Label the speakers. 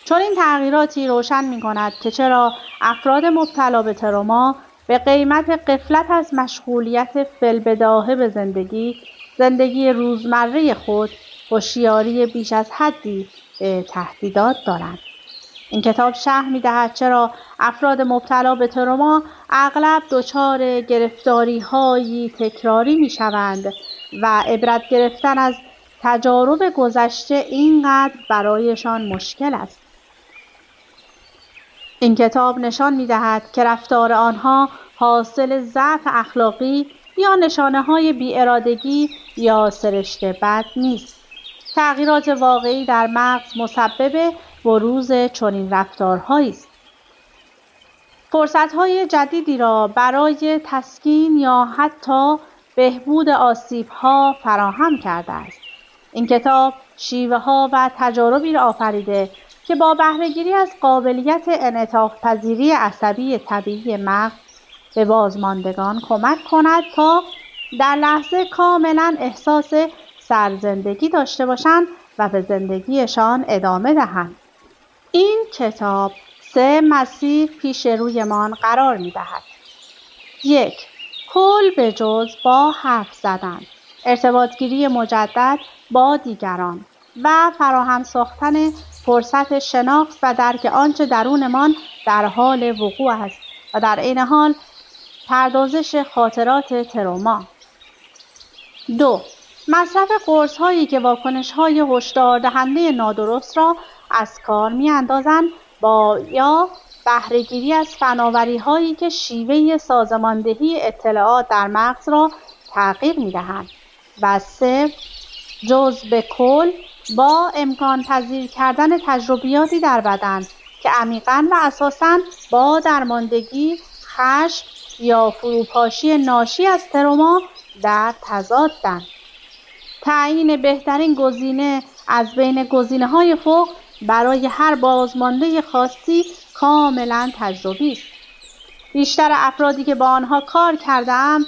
Speaker 1: چون این تغییراتی روشن می‌کند که چرا افراد مبتلا به تروما به قیمت غفلت از مشغولیت فی‌البداهه به زندگی روزمره خود هوشیاری بیش از حدی به تهدیدات دارند. این کتاب شرح می‌دهد چرا افراد مبتلا به تروما اغلب دچار گرفتاری‌هایی تکراری می‌شوند و عبرت گرفتن از تجارب گذشته اینقدر برایشان مشکل است. این کتاب نشان می‌دهد که رفتار آنها حاصل ضعف اخلاقی یا نشانه‌های بی‌ارادگی یا سرشت بد نیست. تغییرات واقعی در مغز مسبب بروز چنین رفتارهایی است. فرصت‌های جدیدی را برای تسکین یا حتی بهبود آسیب‌ها فراهم کرده است. این کتاب شیوه‌ها و تجاربی را آفریده که با بهره‌گیری از قابلیت انعطاف‌پذیری عصبی طبیعی مغز به بازماندگان کمک کند تا در لحظه کاملاً احساس سرزندگی داشته باشند و به زندگیشان ادامه دهند. این کتاب 3 مسیر پیش رویمان قرار می‌دهد. 1. کل به جز با حرف زدن، ارتباطگیری مجدد با دیگران و فراهم ساختن فرصت شناخت و درک آنچه درونمان در حال وقوع است و در عین حال پردازش خاطرات تروما. 2. مصرف قرص‌هایی که واکنش‌های هشدار دهنده نادرست را از کار می‌اندازند یا بهره‌گیری از فناوری‌هایی که شیوه سازماندهی اطلاعات در مغز را تغییر می‌دهند. و 3. جذب کل با امکان پذیر کردن تجربیاتی در بدن که عمیقاً و اساساً با درماندگی، خشم یا فروپاشی ناشی از تروما در تضادند. تعیین بهترین گزینه از بین گزینه‌های فوق برای هر بازمانده خاصی کاملاً تجربی است. بیشتر افرادی که با آنها کار کرده‌ام